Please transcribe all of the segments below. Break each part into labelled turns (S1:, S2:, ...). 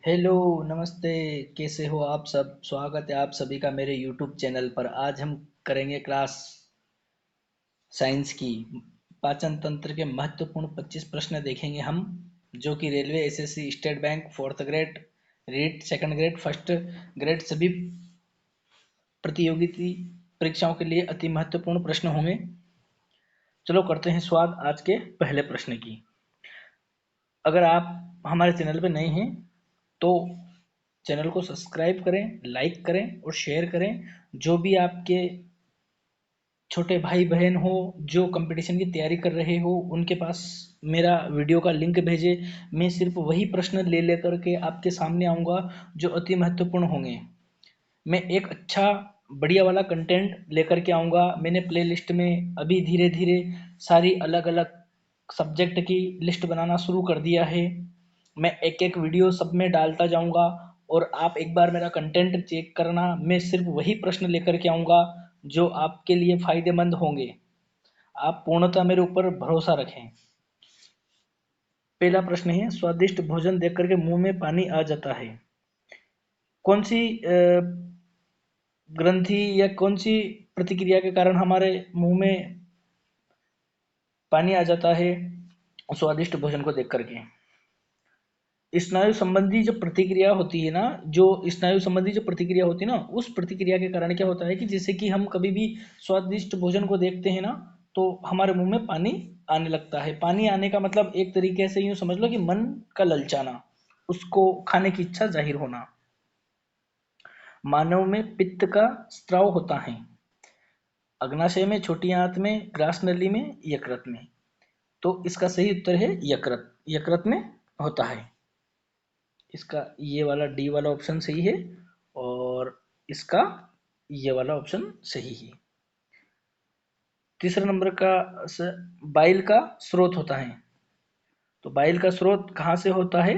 S1: Hello, नमस्ते। कैसे हो आप सब? स्वागत है आप सभी का मेरे यूट्यूब चैनल पर। आज हम करेंगे क्लास साइंस की पाचन तंत्र के महत्वपूर्ण 25 प्रश्न देखेंगे हम, जो कि railway, SSC, state bank, fourth grade, REET, second grade, first grade सभी प्रतियोगिता परीक्षाओं के लिए अति महत्वपूर्ण प्रश्न होंगे। चलो करते हैं शुरुआत आज के पहले प्रश्न की। अगर आप हमारे चैनल पर नए हैं तो चैनल को सब्सक्राइब करें, लाइक करें और शेयर करें। जो भी आपके छोटे भाई बहन हो जो कंपटीशन की तैयारी कर रहे हो, उनके पास मेरा वीडियो का लिंक भेजे। मैं सिर्फ वही प्रश्न ले लेकर के आपके सामने आऊँगा जो अति महत्वपूर्ण होंगे। मैं एक अच्छा बढ़िया वाला कंटेंट लेकर के आऊँगा। मैंने प्लेलिस्ट में अभी धीरे धीरे सारी अलग अलग सब्जेक्ट की लिस्ट बनाना शुरू कर दिया है। मैं एक एक वीडियो सब में डालता जाऊँगा और आप एक बार मेरा कंटेंट चेक करना। मैं सिर्फ वही प्रश्न लेकर के आऊँगा जो आपके लिए फ़ायदेमंद होंगे। आप पूर्णतः मेरे ऊपर भरोसा रखें। पहला प्रश्न है, स्वादिष्ट भोजन देख करके मुंह में पानी आ जाता है। कौन सी ग्रंथि या कौन सी प्रतिक्रिया के कारण हमारे मुंह में पानी आ जाता है स्वादिष्ट भोजन को देख करके? स्नायु संबंधी जो प्रतिक्रिया होती है ना, जो स्नायु संबंधी जो प्रतिक्रिया होती है ना, उस प्रतिक्रिया के कारण क्या होता है कि जैसे कि हम कभी भी स्वादिष्ट भोजन को देखते हैं ना, तो हमारे मुंह में पानी आने लगता है। पानी आने का मतलब एक तरीके से यूं समझ लो कि मन का ललचाना, उसको खाने की इच्छा जाहिर होना। मानव में पित्त का स्त्राव होता है, अग्नाशय में, छोटी आंत में, ग्रास नली में, यकृत में। तो इसका सही उत्तर है यकृत। यकृत में होता है। इसका ये वाला डी वाला ऑप्शन सही है और इसका ये वाला ऑप्शन सही है। तीसरा नंबर का बाइल का स्रोत होता है। तो बाइल का स्रोत कहाँ से होता है?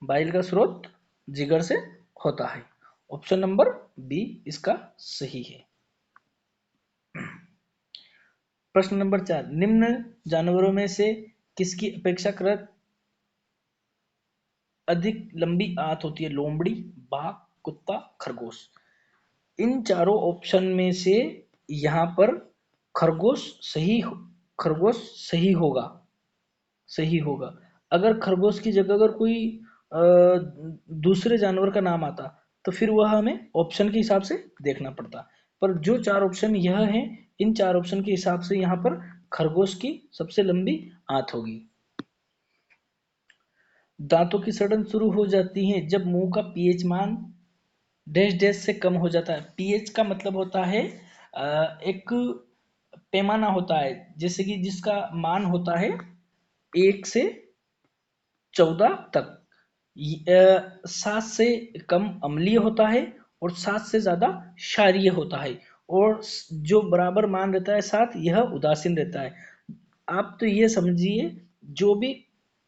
S1: बाइल का स्रोत जिगर से होता है। ऑप्शन नंबर बी इसका सही है। प्रश्न नंबर 4, निम्न जानवरों में से किसकी अपेक्षाकृत अधिक लंबी आंत होती है? लोमड़ी, बाघ, कुत्ता, खरगोश। इन चारों ऑप्शन में से यहाँ पर खरगोश सही खरगोश सही होगा। सही होगा। अगर खरगोश की जगह अगर कोई अ, दूसरे जानवर का नाम आता तो फिर वह हमें ऑप्शन के हिसाब से देखना पड़ता। पर जो चार ऑप्शन यह हैं, इन चार ऑप्शन के हिसाब से यहाँ पर खरगोश की सबसे लंबी आंत होगी। दांतों की सड़न शुरू हो जाती है जब मुंह का पीएच मान डैश डैश से कम हो जाता है। पीएच का मतलब होता है एक पैमाना होता है, जैसे कि जिसका मान होता है 1 से 14 तक। 7 से कम अम्लीय होता है और 7 से ज्यादा क्षारीय होता है। और जो बराबर मान रहता है 7, यह उदासीन रहता है। आप तो ये समझिए, जो भी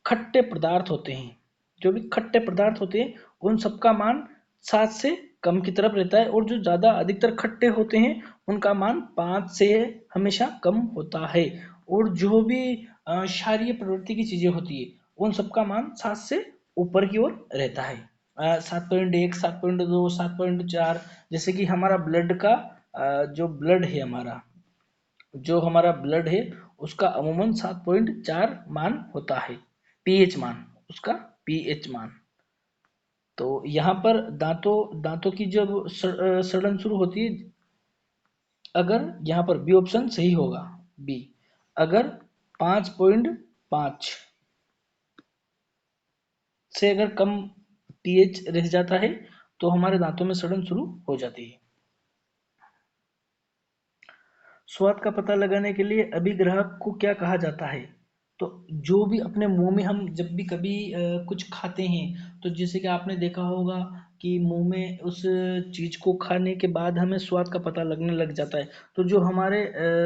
S1: खट्टे पदार्थ होते हैं, जो भी खट्टे पदार्थ होते हैं, उन सबका मान 7 से कम की तरफ रहता है। और जो ज़्यादा अधिकतर खट्टे होते हैं उनका मान 5 से हमेशा कम होता है। और जो भी क्षारीय प्रवृत्ति की चीज़ें होती है, उन सबका मान 7 से ऊपर की ओर रहता है। 7.1, 7.2, 7.4। जैसे कि हमारा ब्लड का जो ब्लड है हमारा, जो हमारा ब्लड है उसका अमूमन 7.4 मान होता है। पीएच मान, उसका पीएच मान। तो यहाँ पर दांतों दांतों की जब सड़न शुरू होती है, अगर यहाँ पर बी ऑप्शन सही होगा। बी, अगर 5.5 से अगर कम पीएच रह जाता है तो हमारे दांतों में सड़न शुरू हो जाती है। स्वाद का पता लगाने के लिए अभिग्राहक को क्या कहा जाता है? तो जो भी अपने मुंह में हम जब भी कभी कुछ खाते हैं, तो जैसे कि आपने देखा होगा कि मुंह में उस चीज को खाने के बाद हमें स्वाद का पता लगने लग जाता है। तो जो हमारे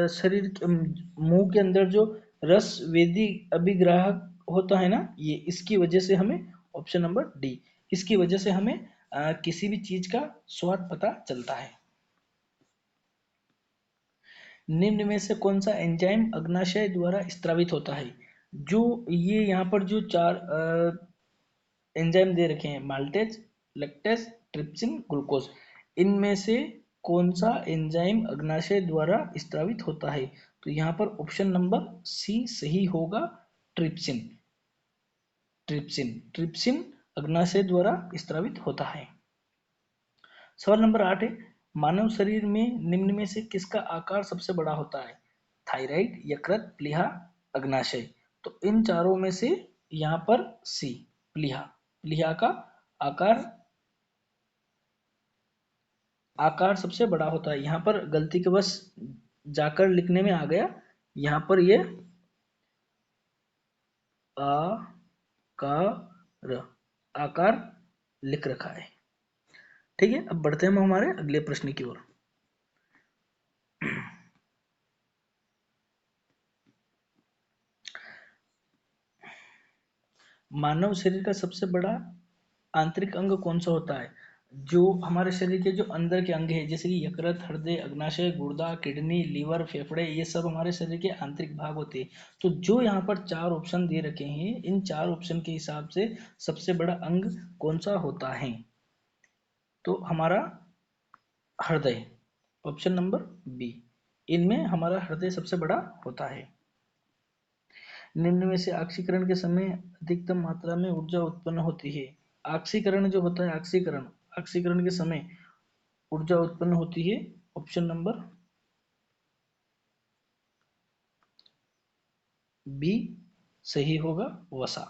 S1: शरीर मुंह के अंदर जो रस वेदी अभिग्राहक होता है ना, ये इसकी वजह से हमें ऑप्शन नंबर डी, इसकी वजह से हमें किसी भी चीज का स्वाद पता चलता है। निम्न में से कौन सा एंजाइम अग्नाशय द्वारा स्त्रावित होता है? जो ये यहाँ पर जो चार एंजाइम दे रखे हैं, माल्टेज, लैक्टेज, ट्रिप्सिन, ग्लूकोज। इनमें से कौन सा एंजाइम अग्नाशय द्वारा स्त्रावित होता है? तो यहाँ पर ऑप्शन नंबर सी सही होगा, ट्रिप्सिन। ट्रिप्सिन ट्रिप्सिन अग्नाशय द्वारा स्त्रावित होता है। सवाल नंबर 8 है, मानव शरीर में निम्न में से किसका आकार सबसे बड़ा होता है? थायराइड, यकृत, प्लीहा, अग्नाशय। तो इन चारों में से यहाँ पर सी, प्लीहा। प्लीहा का आकार आकार सबसे बड़ा होता है। यहाँ पर गलती के बस जाकर लिखने में आ गया, यहाँ पर ये आकार आकार लिख रखा है। ठीक है, अब बढ़ते हैं हम हमारे अगले प्रश्न की ओर। मानव शरीर का सबसे बड़ा आंतरिक अंग कौन सा होता है? जो हमारे शरीर के जो अंदर के अंग है, जैसे कि यकृत, हृदय, अग्नाशय, गुर्दा, किडनी, लीवर, फेफड़े, ये सब हमारे शरीर के आंतरिक भाग होते हैं। तो जो यहाँ पर 4 ऑप्शन दे रखे हैं, इन 4 ऑप्शन के हिसाब से सबसे बड़ा अंग कौन सा होता है? तो हमारा हृदय, ऑप्शन नंबर बी। इनमें हमारा हृदय सबसे बड़ा होता है। निम्न में से ऑक्सीकरण के समय अधिकतम मात्रा में ऊर्जा उत्पन्न होती है? ऑक्सीकरण जो होता है, ऑक्सीकरण ऑक्सीकरण के समय ऊर्जा उत्पन्न होती है, ऑप्शन नंबर बी सही होगा, वसा।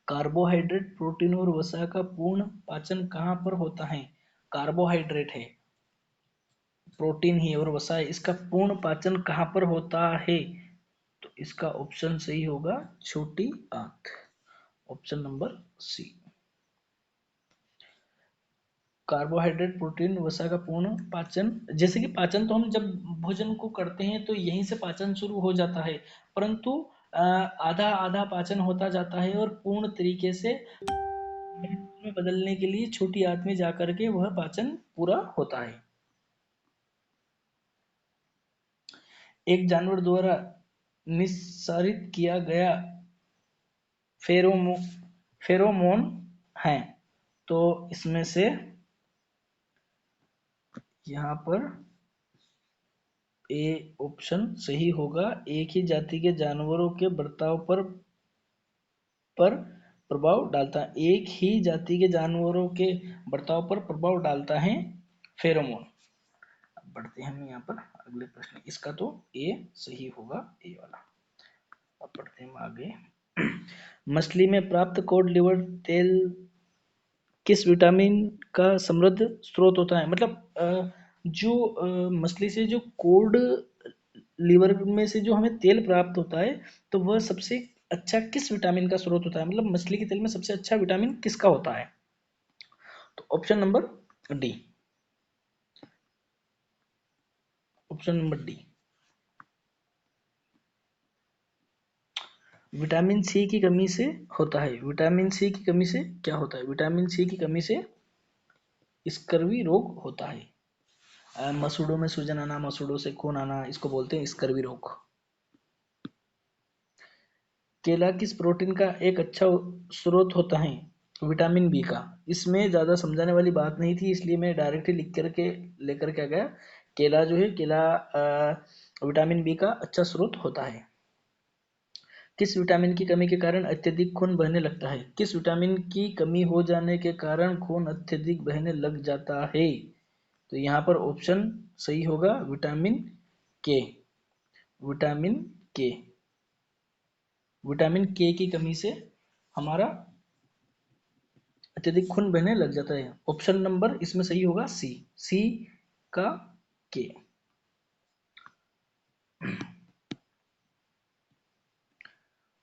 S1: कार्बोहाइड्रेट, प्रोटीन और वसा का पूर्ण पाचन कहाँ पर होता है? कार्बोहाइड्रेट है, प्रोटीन ही और वसा है, इसका पूर्ण पाचन कहाँ पर होता है? तो इसका ऑप्शन सही होगा, छोटी आंत, option number C. Carbohydrate, protein, वसा का पूर्ण पाचन, जैसे कि पाचन तो हम जब भोजन को करते हैं तो यहीं से पाचन शुरू हो जाता है, परंतु आधा आधा पाचन होता जाता है और पूर्ण तरीके से में बदलने के लिए छोटी आंत में जाकर के वह पाचन पूरा होता है। एक जानवर द्वारा निस्सारित किया गया फेरोमो फेरोमोन है, तो इसमें से यहाँ पर ए ऑप्शन सही होगा। एक ही जाति के जानवरों के बर्ताव पर प्रभाव डालता है, एक ही जाति के जानवरों के बर्ताव पर प्रभाव डालता है फेरोमोन। अब बढ़ते हैं हम यहाँ पर अगले प्रश्न, इसका तो ए सही होगा, ए वाला। अब बढ़ते हैं हम आगे। मछली में प्राप्त कोड लिवर तेल किस विटामिन का समृद्ध स्रोत होता है? मतलब जो मछली से जो कोड लीवर में से जो हमें तेल प्राप्त होता है, तो वह सबसे अच्छा किस विटामिन का स्रोत होता है? मतलब मछली के तेल में सबसे अच्छा विटामिन किसका होता है? तो option number D, option number D. Vitamin C की कमी से होता है। विटामिन सी की कमी से क्या होता है? विटामिन सी की कमी से स्कर्वी रोग होता है। मसूड़ों में सूजन आना, मसूड़ों से खून आना, इसको बोलते हैं स्कर्वी रोग। केला किस प्रोटीन का एक अच्छा स्रोत होता है? विटामिन बी का। इसमें ज़्यादा समझाने वाली बात नहीं थी, इसलिए मैं डायरेक्ट ही लिख करके लेकर के आ गया। केला जो है, केला विटामिन बी का अच्छा स्रोत होता है। किस विटामिन की कमी के कारण अत्यधिक खून बहने लगता है? किस विटामिन की कमी हो जाने के कारण खून अत्यधिक बहने लग जाता है? तो यहाँ पर ऑप्शन सही होगा, विटामिन के। विटामिन के, विटामिन के की कमी से हमारा अत्यधिक खून बहने लग जाता है। ऑप्शन नंबर इसमें सही होगा सी, सी का के।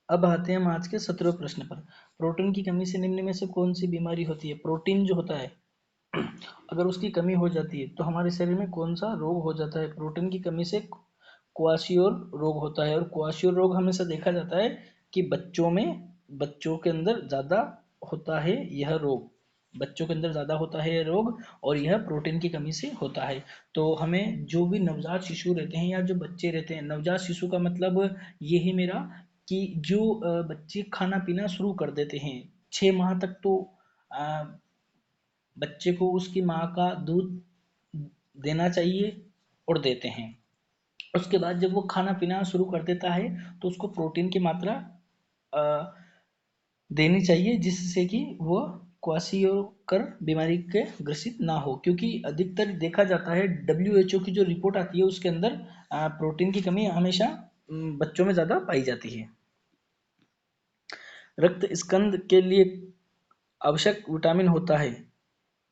S1: अब आते हैं हम आज के 17वें प्रश्न पर। प्रोटीन की कमी से निम्न में से कौन सी बीमारी होती है? प्रोटीन जो होता है अगर उसकी कमी हो जाती है तो हमारे शरीर में कौन सा रोग हो जाता है? प्रोटीन की कमी से क्वाशियोर रोग होता है। और क्वाशियोर रोग हमेशा देखा जाता है कि बच्चों के अंदर ज्यादा होता है यह रोग, बच्चों के अंदर ज्यादा होता है यह रोग, और यह प्रोटीन की कमी से होता है। तो हमें जो भी नवजात शिशु रहते हैं या जो बच्चे रहते हैं, नवजात शिशु का मतलब ये ही मेरा कि जो बच्चे खाना पीना शुरू कर देते हैं 6 माह तक, तो बच्चे को उसकी माँ का दूध देना चाहिए और देते हैं। उसके बाद जब वो खाना पीना शुरू कर देता है तो उसको प्रोटीन की मात्रा देनी चाहिए, जिससे कि वो क्वाशियोकर बीमारी के ग्रसित ना हो, क्योंकि अधिकतर देखा जाता है WHO की जो रिपोर्ट आती है उसके अंदर प्रोटीन की कमी हमेशा बच्चों में ज़्यादा पाई जाती है। रक्त स्कंद के लिए आवश्यक विटामिन होता है,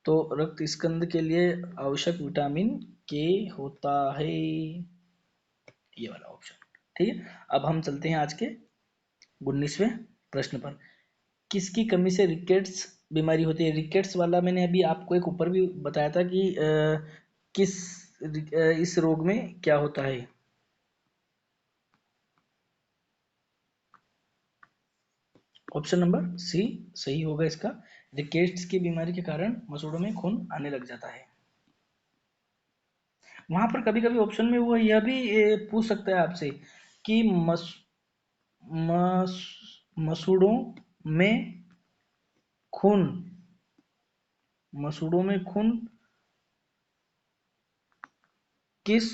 S1: तो रक्त स्कंद के लिए आवश्यक विटामिन के होता है, ये वाला ऑप्शन। ठीक है, अब हम चलते हैं आज के 19वें प्रश्न पर। किसकी कमी से रिकेट्स बीमारी होती है? रिकेट्स वाला मैंने अभी आपको एक ऊपर भी बताया था कि किस इस रोग में क्या होता है। ऑप्शन नंबर सी सही होगा इसका। रिकेट्स की बीमारी के कारण मसूड़ों में खून आने लग जाता है। वहां पर कभी कभी ऑप्शन में वो यह भी पूछ सकता है आपसे कि मस, मसूड़ों में खून मसूड़ों में खून किस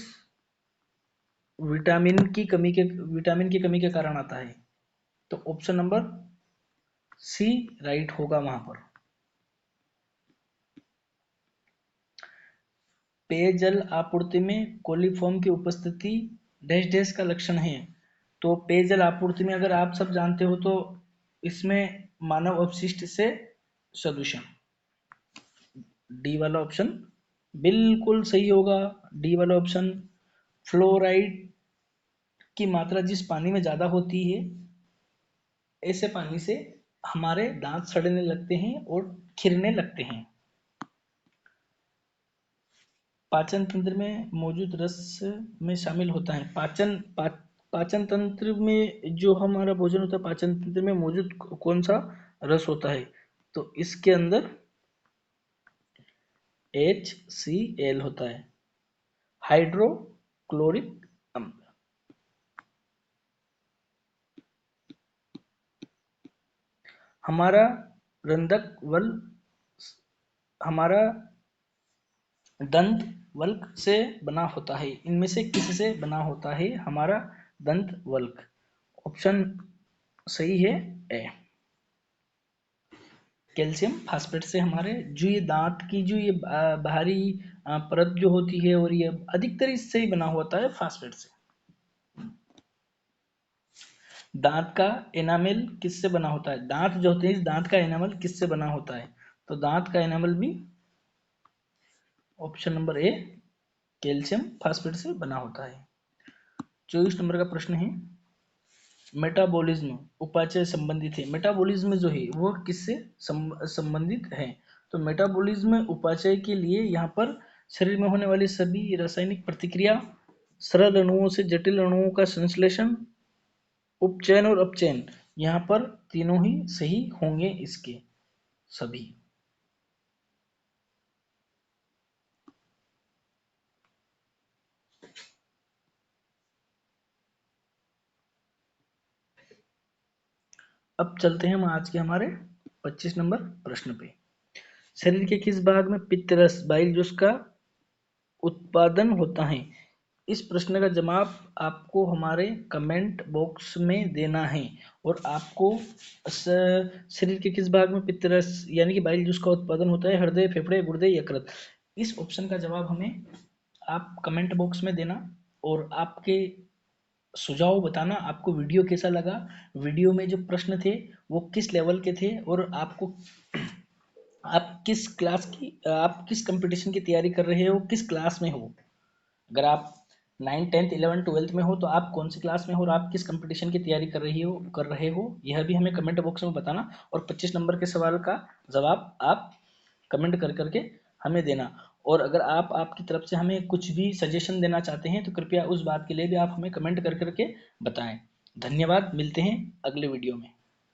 S1: विटामिन की कमी के कारण आता है? तो ऑप्शन नंबर सी राइट होगा वहां पर। पेयजल आपूर्ति में कोलिफॉर्म की उपस्थिति डैश डैश का लक्षण है। तो पेयजल आपूर्ति में अगर आप सब जानते हो तो इसमें मानव अपशिष्ट से सदूषण, डी वाला ऑप्शन बिल्कुल सही होगा। डी वाला ऑप्शन। फ्लोराइड की मात्रा जिस पानी में ज्यादा होती है, ऐसे पानी से हमारे दांत सड़ने लगते हैं और खिरने लगते हैं। पाचन तंत्र में मौजूद रस में शामिल होता है। पाचन तंत्र में जो हमारा भोजन होता है, पाचन तंत्र में मौजूद कौन सा रस होता है? तो इसके अंदर HCl होता है, हाइड्रोक्लोरिक अम्ल। हमारा रंधक वल हमारा दंत वल्क से बना होता है। इनमें से किससे बना होता है हमारा दंत वल्क? ऑप्शन सही है ए, कैल्शियम फास्फेट से। हमारे जो ये दांत की जो ये बाहरी परत जो होती है, और ये अधिकतर इससे ही बना होता है, फास्फेट से। दांत का एनामेल किससे बना होता है? दांत जो होते हैं, इस दांत का एनामल किससे बना होता है? तो दांत का एनामल भी option number A calcium phosphate से बना होता है। 24 नंबर का प्रश्न है, मेटाबॉलिज्म उपापचय संबंधित है। मेटाबॉलिज्म जो है वो किससे संबंधित है? तो मेटाबॉलिज्म उपापचय के लिए यहाँ पर शरीर में होने वाली सभी रासायनिक प्रतिक्रिया, सरल अणुओं से जटिल अणुओं का संश्लेषण, उपचयन और अपचयन, यहाँ पर तीनों ही सही होंगे इसके सभी। अब चलते हैं हम आज के हमारे 25 नंबर प्रश्न पे। शरीर के किस भाग में पित्तरस बाइल जूस का उत्पादन होता है? इस प्रश्न का जवाब आपको हमारे कमेंट बॉक्स में देना है। और आपको शरीर के किस भाग में पित्तरस यानी कि बाइल जूस का उत्पादन होता है? हृदय, फेफड़े, गुर्दे, यकृत। इस ऑप्शन का जवाब हमें आप कमेंट बॉक्स में देना, और आपके सुझाव बताना आपको वीडियो कैसा लगा, वीडियो में जो प्रश्न थे वो किस लेवल के थे, और आपको आप किस कंपटीशन की तैयारी कर रहे हो, किस क्लास में हो। अगर आप 9th 10th 11th 12th में हो तो आप कौन सी क्लास में हो और आप किस कंपटीशन की तैयारी कर रहे हो, यह भी हमें कमेंट बॉक्स में बताना। और 25 नंबर के सवाल का जवाब आप कमेंट कर करके हमें देना। और अगर आप आपकी तरफ से हमें कुछ भी सजेशन देना चाहते हैं तो कृपया उस बात के लिए भी आप हमें कमेंट कर करके बताएं। धन्यवाद, मिलते हैं अगले वीडियो में।